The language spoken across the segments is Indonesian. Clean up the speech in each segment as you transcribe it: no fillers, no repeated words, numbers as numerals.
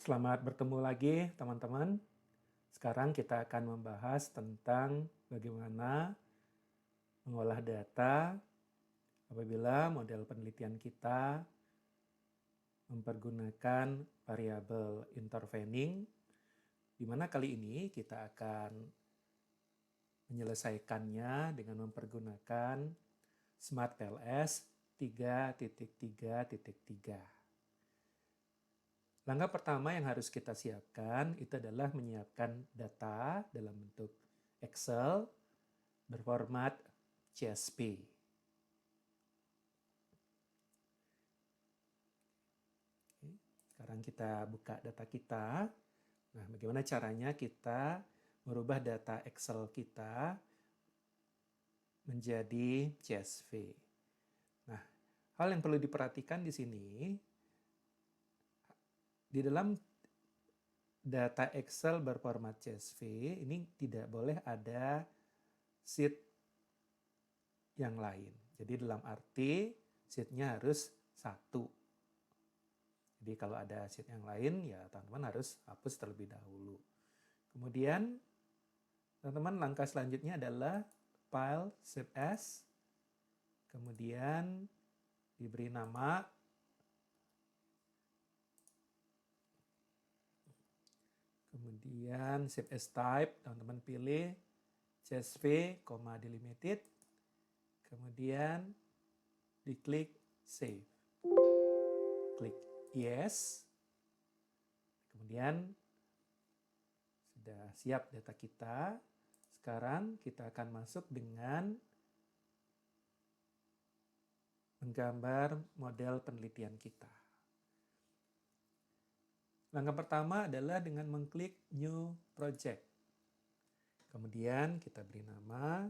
Selamat bertemu lagi teman-teman. Sekarang kita akan membahas tentang bagaimana mengolah data apabila model penelitian kita mempergunakan variabel intervening, di mana kali ini kita akan menyelesaikannya dengan mempergunakan SmartPLS 3.3.3. Langkah pertama yang harus kita siapkan itu adalah menyiapkan data dalam bentuk Excel berformat CSV. Sekarang kita buka data kita. Nah, bagaimana caranya kita merubah data Excel kita menjadi CSV. Nah, hal yang perlu diperhatikan di sini, di dalam data Excel berformat CSV ini tidak boleh ada sheet yang lain. Jadi dalam arti sheet-nya harus satu. Jadi kalau ada sheet yang lain ya teman-teman harus hapus terlebih dahulu. Kemudian teman-teman langkah selanjutnya adalah file save as. Kemudian diberi nama. Kemudian save as type, teman-teman pilih CSV, delimited. Kemudian diklik save. Klik yes. Kemudian sudah siap data kita. Sekarang kita akan masuk dengan menggambar model penelitian kita. Langkah pertama adalah dengan mengklik New Project. Kemudian kita beri nama,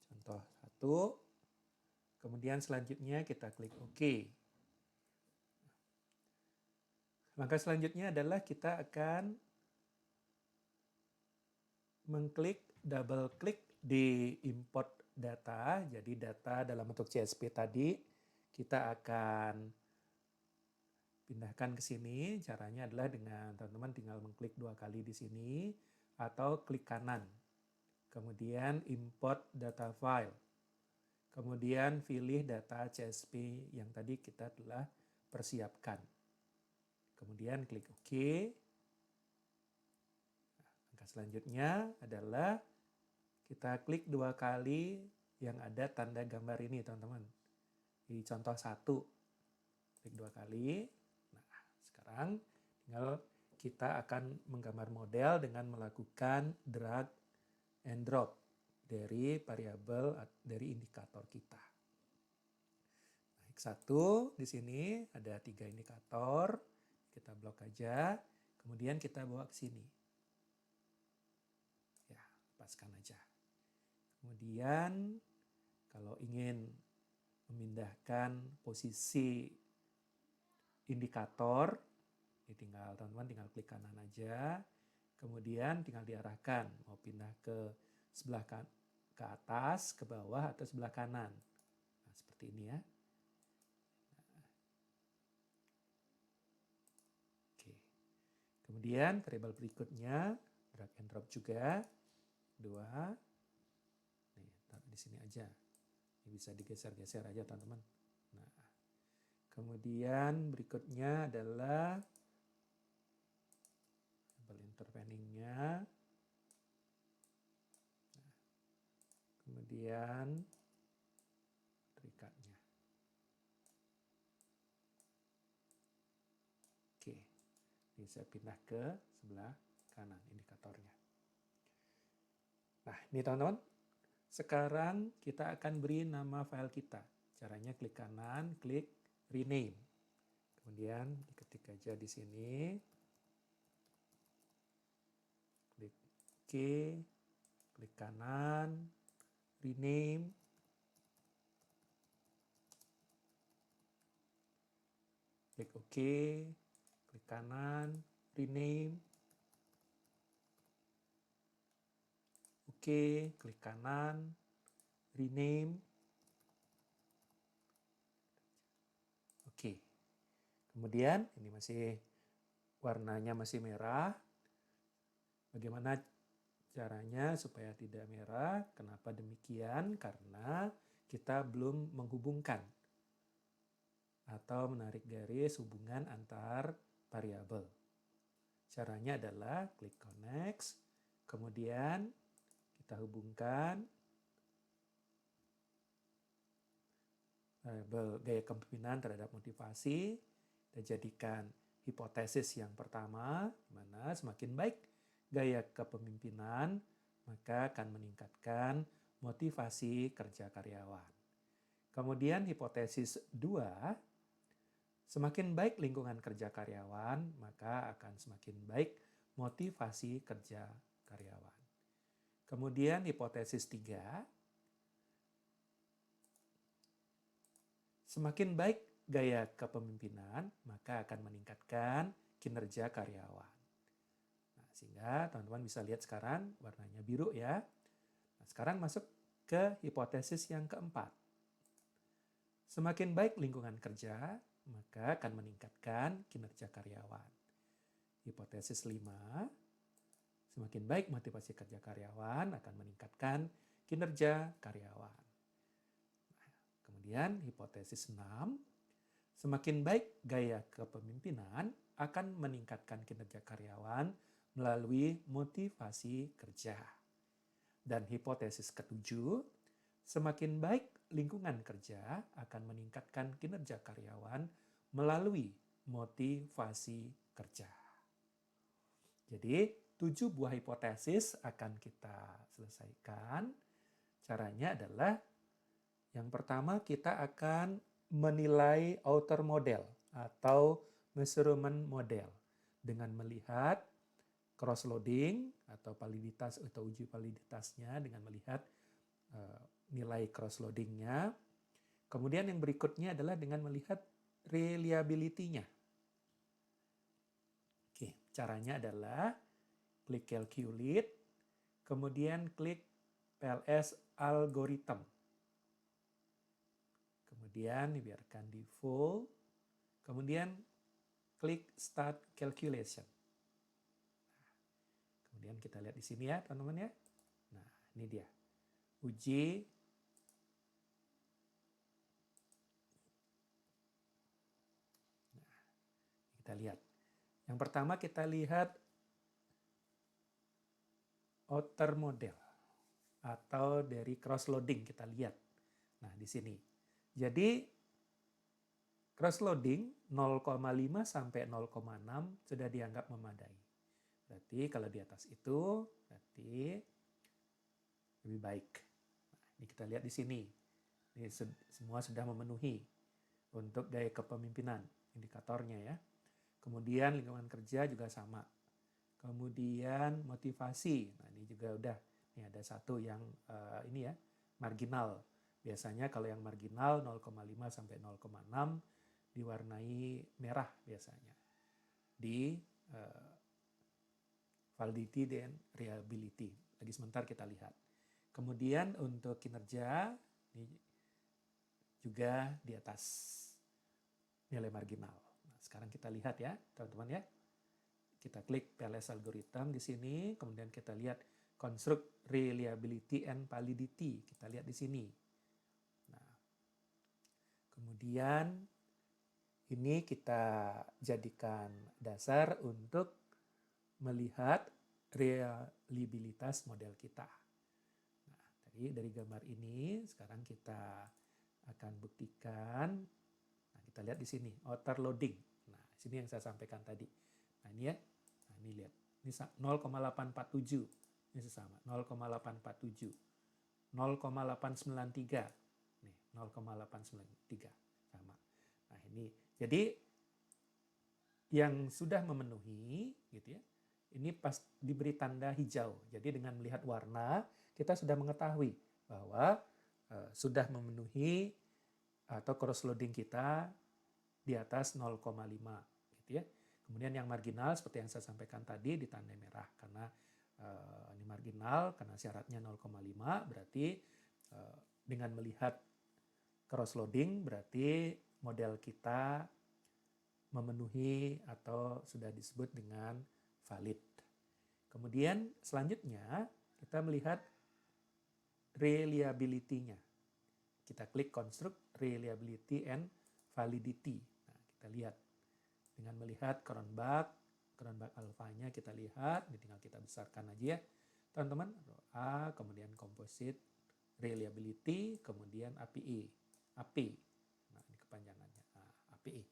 contoh 1. Kemudian selanjutnya kita klik OK. Langkah selanjutnya adalah kita akan mengklik, double klik di import data. Jadi data dalam bentuk CSV tadi kita akan pindahkan ke sini. Caranya adalah dengan teman-teman tinggal mengklik 2 kali di sini atau klik kanan. Kemudian import data file. Kemudian pilih data CSV yang tadi kita telah persiapkan. Kemudian klik OK. Langkah selanjutnya adalah kita klik 2 kali yang ada tanda gambar ini teman-teman. Di contoh 1. Klik 2 kali. Sekarang tinggal kita akan menggambar model dengan melakukan drag and drop dari variabel dari indikator kita. Nah, X1 di sini ada 3 indikator. Kita blok aja. Kemudian kita bawa ke sini. Ya, lepaskan aja. Kemudian kalau ingin memindahkan posisi indikator, ini teman-teman tinggal klik kanan aja, kemudian tinggal diarahkan mau pindah ke sebelah ke atas, ke bawah atau sebelah kanan. Nah, seperti ini ya. Oke. Kemudian variabel berikutnya drag and drop juga 2. Nih, taruh di sini aja. Ini bisa digeser-geser aja teman-teman. Nah, kemudian berikutnya adalah variabel interveningnya. Nah, kemudian terikatnya. Oke, ini saya pindah ke sebelah kanan indikatornya. Nah, ini teman-teman. Sekarang kita akan beri nama file kita. Caranya klik kanan, klik rename. Kemudian diketik aja di sini. Klik OK, klik kanan, rename. Klik OK, klik kanan, rename. Oke, klik kanan, rename. Oke. Kemudian ini masih warnanya masih merah. Bagaimana caranya supaya tidak merah? Kenapa demikian? Karena kita belum menghubungkan atau menarik garis hubungan antar variabel. Caranya adalah klik connect, kemudian kita hubungkan variabel gaya kepemimpinan terhadap motivasi. Kita jadikan hipotesis yang pertama, di mana semakin baik gaya kepemimpinan, maka akan meningkatkan motivasi kerja karyawan. Kemudian hipotesis 2, semakin baik lingkungan kerja karyawan, maka akan semakin baik motivasi kerja karyawan. Kemudian hipotesis 3, semakin baik gaya kepemimpinan, maka akan meningkatkan kinerja karyawan. Nah, sehingga teman-teman bisa lihat sekarang warnanya biru ya. Nah, sekarang masuk ke hipotesis yang keempat. Semakin baik lingkungan kerja, maka akan meningkatkan kinerja karyawan. Hipotesis 5, semakin baik motivasi kerja karyawan akan meningkatkan kinerja karyawan. Nah, kemudian hipotesis 6, semakin baik gaya kepemimpinan akan meningkatkan kinerja karyawan melalui motivasi kerja. Dan hipotesis ketujuh, semakin baik lingkungan kerja akan meningkatkan kinerja karyawan melalui motivasi kerja. Jadi 7 buah hipotesis akan kita selesaikan. Caranya adalah yang pertama kita akan menilai outer model atau measurement model dengan melihat cross loading atau validitas atau uji validitasnya dengan melihat nilai cross loadingnya. Kemudian yang berikutnya adalah dengan melihat reliability-nya. Oke, caranya adalah klik calculate, kemudian klik PLS algorithm. Kemudian dibiarkan di full, kemudian klik start calculation. Nah, kemudian kita lihat di sini ya teman-teman ya. Nah, ini dia. Uji kita lihat. Yang pertama kita lihat outer model atau dari cross loading kita lihat. Nah, di sini. Jadi cross loading 0,5 sampai 0,6 sudah dianggap memadai. Berarti kalau di atas itu berarti lebih baik. Nah, ini kita lihat di sini. Ini semua sudah memenuhi untuk gaya kepemimpinan indikatornya ya. Kemudian lingkungan kerja juga sama. Kemudian motivasi. Nah, ini juga udah. Ini ada satu yang ini ya, marginal. Biasanya kalau yang marginal 0,5 sampai 0,6 diwarnai merah biasanya. Di validity dan reliability. Lagi sebentar kita lihat. Kemudian untuk kinerja ini juga di atas nilai marginal. Nah, sekarang kita lihat ya, teman-teman ya. Kita klik PLS algorithm di sini, kemudian kita lihat construct reliability and validity. Kita lihat di sini. Nah, kemudian ini kita jadikan dasar untuk melihat reliabilitas model kita. Nah, dari gambar ini sekarang kita akan buktikan. Nah, kita lihat di sini outer loading. Nah, sini yang saya sampaikan tadi. Nah, ini ya. Nah, ini lihat. Ini 0,847. Ini sesama 0,847. 0,893. Nih, 0,893 sama. Nah, ini jadi yang sudah memenuhi gitu ya. Ini pas diberi tanda hijau. Jadi dengan melihat warna kita sudah mengetahui bahwa sudah memenuhi atau cross loading kita di atas 0,5 gitu ya. Kemudian yang marginal seperti yang saya sampaikan tadi ditandai merah karena ini marginal karena syaratnya 0,5 berarti dengan melihat cross loading berarti model kita memenuhi atau sudah disebut dengan valid. Kemudian selanjutnya kita melihat reliability-nya. Kita klik construct reliability and validity. Nah, kita lihat dengan melihat cronbug alpha-nya kita lihat, ini tinggal kita besarkan aja ya teman-teman. A, kemudian composite reliability, kemudian API. Nah, ini kepanjangannya. API.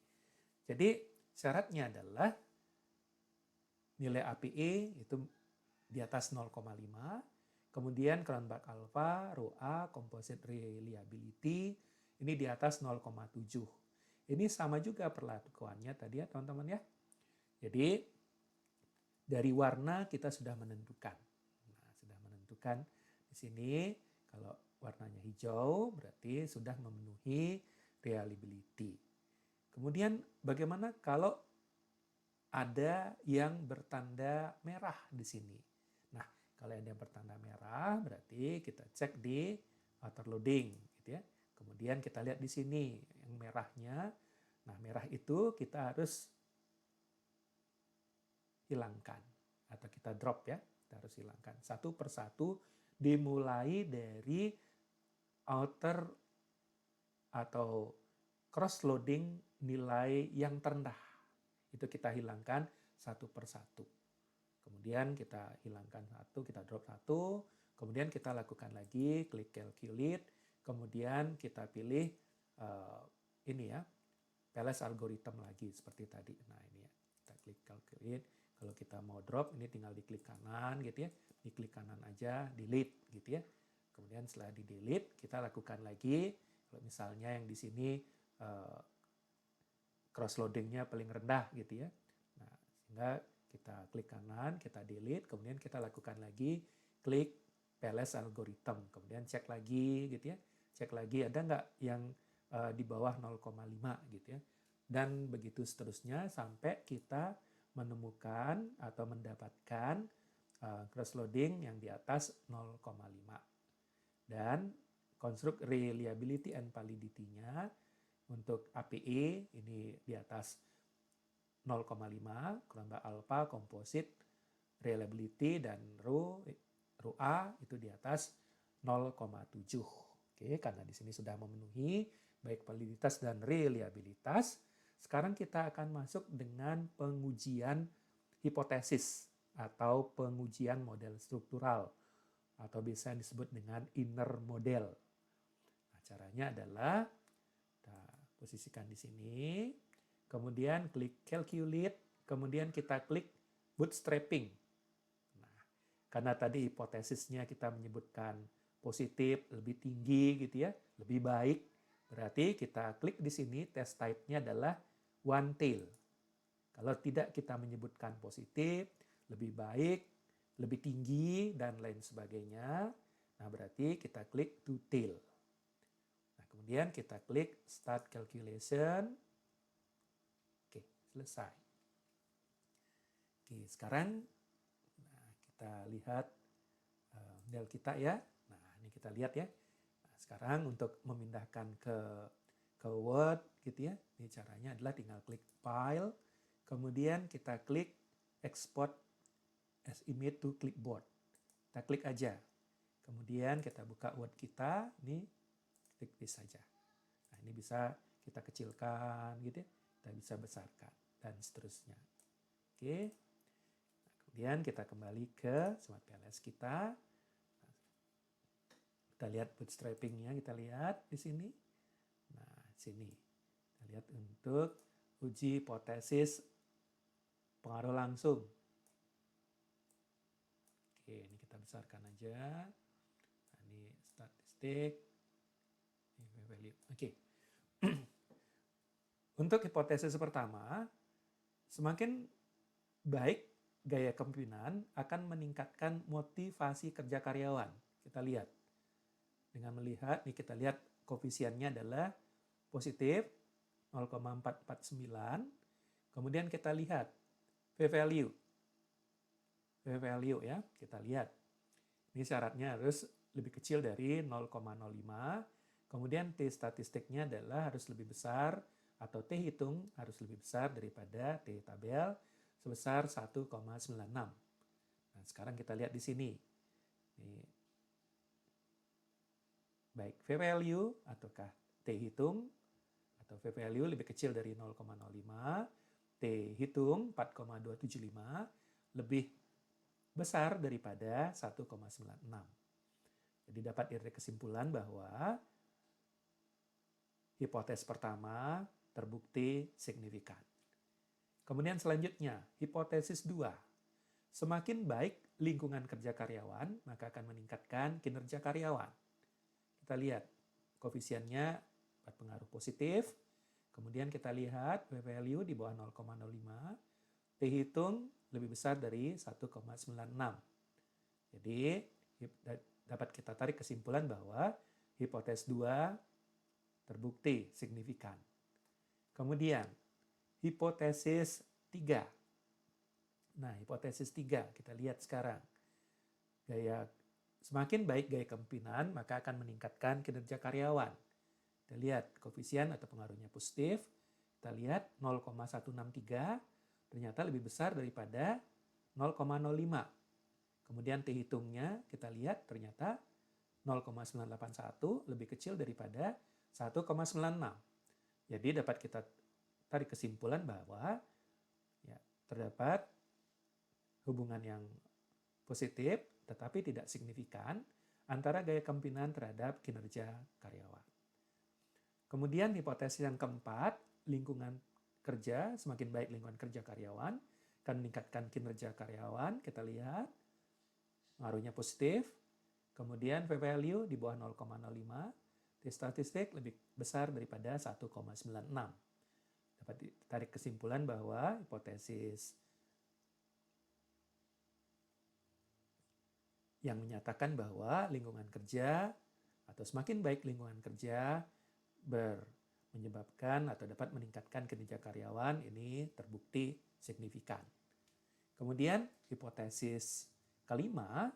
Jadi syaratnya adalah nilai API itu di atas 0,5, kemudian cronbug alpha, rho A, composite reliability, ini di atas 0,7. Ini sama juga perlakuannya tadi ya teman-teman ya. Jadi dari warna kita sudah menentukan. Nah, sudah menentukan di sini kalau warnanya hijau berarti sudah memenuhi reliability. Kemudian bagaimana kalau ada yang bertanda merah di sini? Nah, kalau ada yang bertanda merah berarti kita cek di auto-loading gitu ya. Kemudian kita lihat di sini yang merahnya. Nah, merah itu kita harus hilangkan atau kita drop ya. Kita harus hilangkan satu persatu dimulai dari outer atau cross loading nilai yang terendah. Itu kita hilangkan satu persatu. Kemudian kita hilangkan satu, kita drop satu, kemudian kita lakukan lagi, klik calculate, kemudian kita pilih ini ya, PLS algorithm lagi seperti tadi. Nah ini ya, kita klik calculate. Kalau kita mau drop, ini tinggal diklik kanan gitu ya, diklik kanan aja, delete gitu ya. Kemudian setelah di delete, kita lakukan lagi. Kalau misalnya yang di sini cross loadingnya paling rendah gitu ya. Nah, sehingga kita klik kanan, kita delete, kemudian kita lakukan lagi klik PLS algorithm, kemudian cek lagi gitu ya. Cek lagi ada nggak yang di bawah 0,5 gitu ya. Dan begitu seterusnya sampai kita menemukan atau mendapatkan cross loading yang di atas 0,5. Dan construct reliability and validity-nya untuk API ini di atas 0,5, cronbug alpha, composite, reliability, dan rho A itu di atas 0,7. Oke, karena di sini sudah memenuhi baik validitas dan reliabilitas. Sekarang kita akan masuk dengan pengujian hipotesis atau pengujian model struktural atau bisa disebut dengan inner model. Nah, caranya adalah kita posisikan di sini, kemudian klik calculate, kemudian kita klik bootstrapping. Nah, karena tadi hipotesisnya kita menyebutkan positif, lebih tinggi gitu ya, lebih baik, berarti kita klik di sini, test type-nya adalah one tail. Kalau tidak kita menyebutkan positif, lebih baik, lebih tinggi, dan lain sebagainya, nah berarti kita klik two tail. Nah, kemudian kita klik start calculation. Oke, selesai. Oke, sekarang kita lihat model kita ya. Nah, ini kita lihat ya. Nah, sekarang untuk memindahkan ke Word gitu ya. Ini caranya adalah tinggal klik file, kemudian kita klik export as image to clipboard. Kita klik aja. Kemudian kita buka Word kita, ini klik this saja. Nah, ini bisa kita kecilkan gitu ya. Kita bisa besarkan dan seterusnya. Oke. Nah, kemudian kita kembali ke Smart PLS kita. Kita lihat bootstrapping-nya, kita lihat di sini. Nah, sini. Kita lihat untuk uji hipotesis pengaruh langsung. Oke, ini kita besarkan aja. Nah, ini statistik. Ini value. Oke. Untuk hipotesis pertama, semakin baik gaya kepemimpinan akan meningkatkan motivasi kerja karyawan. Kita lihat. Dengan melihat, nih kita lihat koefisiennya adalah positif 0,449. Kemudian kita lihat p-value. P-value ya, kita lihat. Ini syaratnya harus lebih kecil dari 0,05. Kemudian T statistiknya adalah harus lebih besar atau T hitung harus lebih besar daripada T tabel sebesar 1,96. Nah, sekarang kita lihat di sini. Ini, baik V-value ataukah T hitung, atau V-value lebih kecil dari 0,05, T hitung 4,275 lebih besar daripada 1,96. Jadi dapat ditarik kesimpulan bahwa hipotesis pertama terbukti signifikan. Kemudian selanjutnya, hipotesis 2. Semakin baik lingkungan kerja karyawan, maka akan meningkatkan kinerja karyawan. Kita lihat koefisiennya berpengaruh positif. Kemudian kita lihat V-value di bawah 0,05. T hitung lebih besar dari 1,96. Jadi dapat kita tarik kesimpulan bahwa hipotesis 2 terbukti signifikan. Kemudian hipotesis 3. Nah, hipotesis 3 kita lihat sekarang. Semakin baik gaya kepemimpinan, maka akan meningkatkan kinerja karyawan. Kita lihat koefisien atau pengaruhnya positif. Kita lihat 0,163 ternyata lebih besar daripada 0,05. Kemudian T hitungnya kita lihat ternyata 0,981 lebih kecil daripada 1,96. Jadi dapat kita tarik kesimpulan bahwa terdapat hubungan yang positif tetapi tidak signifikan antara gaya kepemimpinan terhadap kinerja karyawan. Kemudian hipotesis yang keempat, lingkungan kerja, semakin baik lingkungan kerja karyawan akan meningkatkan kinerja karyawan. Kita lihat pengaruhnya positif. Kemudian V-value di bawah 0,05, T statistik lebih besar daripada 1,96. Dapat ditarik kesimpulan bahwa hipotesis yang menyatakan bahwa lingkungan kerja atau semakin baik lingkungan kerja menyebabkan atau dapat meningkatkan kinerja karyawan ini terbukti signifikan. Kemudian hipotesis kelima,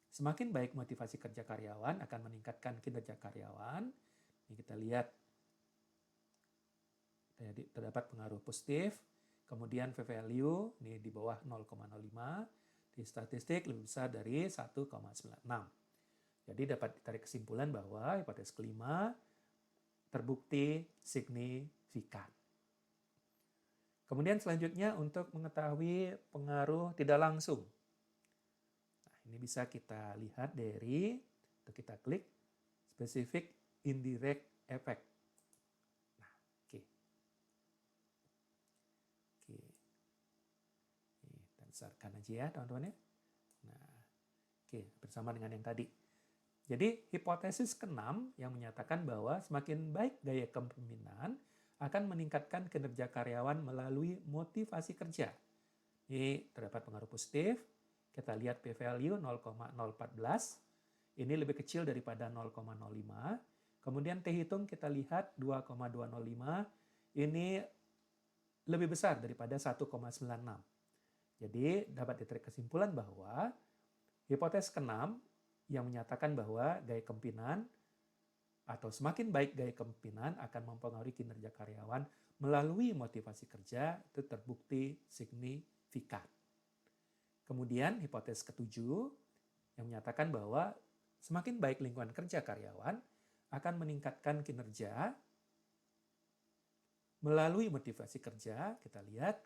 semakin baik motivasi kerja karyawan akan meningkatkan kinerja karyawan. Ini kita lihat terdapat pengaruh positif. Kemudian V-value ini di bawah 0,05. Di statistik lebih besar dari 1,96. Jadi dapat ditarik kesimpulan bahwa hipotesis kelima terbukti signifikan. Kemudian selanjutnya untuk mengetahui pengaruh tidak langsung. Nah, ini bisa kita lihat dari, atau kita klik, specific indirect effect. Nah, oke. Kita besarkan aja ya teman-teman ya. Nah, oke, bersama dengan yang tadi. Jadi hipotesis ke-6 yang menyatakan bahwa semakin baik gaya kepemimpinan akan meningkatkan kinerja karyawan melalui motivasi kerja. Ini terdapat pengaruh positif. Kita lihat P-value 0,014. Ini lebih kecil daripada 0,05. Kemudian T hitung kita lihat 2,205. Ini lebih besar daripada 1,96. Jadi dapat ditarik kesimpulan bahwa hipotesis ke-6 yang menyatakan bahwa gaya kepemimpinan atau semakin baik gaya kepemimpinan akan mempengaruhi kinerja karyawan melalui motivasi kerja itu terbukti signifikan. Kemudian hipotesis ke-7 yang menyatakan bahwa semakin baik lingkungan kerja karyawan akan meningkatkan kinerja melalui motivasi kerja. Kita lihat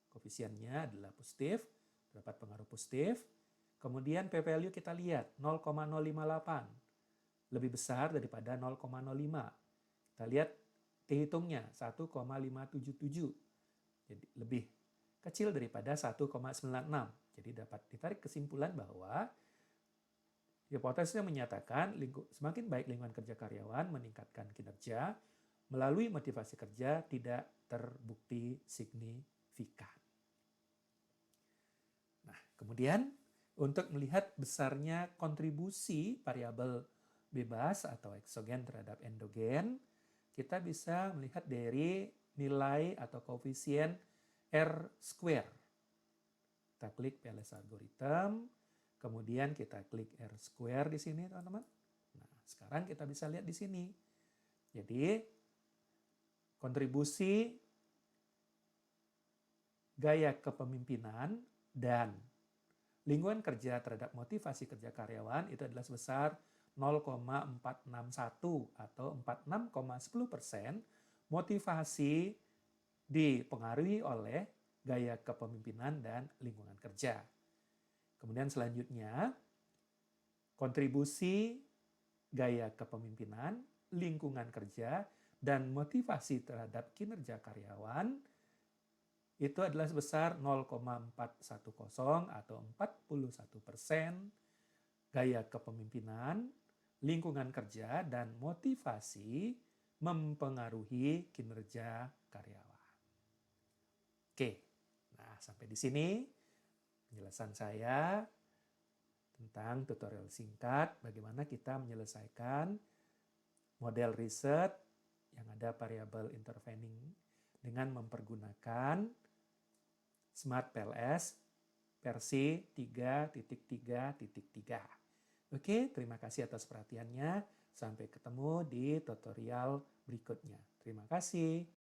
koefisiennya adalah positif, terdapat pengaruh positif. Kemudian P-value kita lihat 0,058, lebih besar daripada 0,05. Kita lihat T hitungnya 1,577, jadi lebih kecil daripada 1,96. Jadi dapat ditarik kesimpulan bahwa hipotesisnya menyatakan semakin baik lingkungan kerja karyawan meningkatkan kinerja melalui motivasi kerja tidak terbukti signifikan. Nah, kemudian untuk melihat besarnya kontribusi variabel bebas atau eksogen terhadap endogen, kita bisa melihat dari nilai atau koefisien R-square. Kita klik PLS algorithm, kemudian kita klik R-square di sini, teman-teman. Nah, sekarang kita bisa lihat di sini. Jadi, kontribusi gaya kepemimpinan dan lingkungan kerja terhadap motivasi kerja karyawan itu adalah sebesar 0,461 atau 46,10%. Motivasi dipengaruhi oleh gaya kepemimpinan dan lingkungan kerja. Kemudian selanjutnya, kontribusi gaya kepemimpinan, lingkungan kerja, dan motivasi terhadap kinerja karyawan itu adalah sebesar 0,410 atau 41%. Gaya kepemimpinan, lingkungan kerja, dan motivasi mempengaruhi kinerja karyawan. Oke, nah sampai di sini penjelasan saya tentang tutorial singkat bagaimana kita menyelesaikan model riset yang ada variabel intervening dengan mempergunakan Smart PLS versi 3.3.3. Oke, terima kasih atas perhatiannya. Sampai ketemu di tutorial berikutnya. Terima kasih.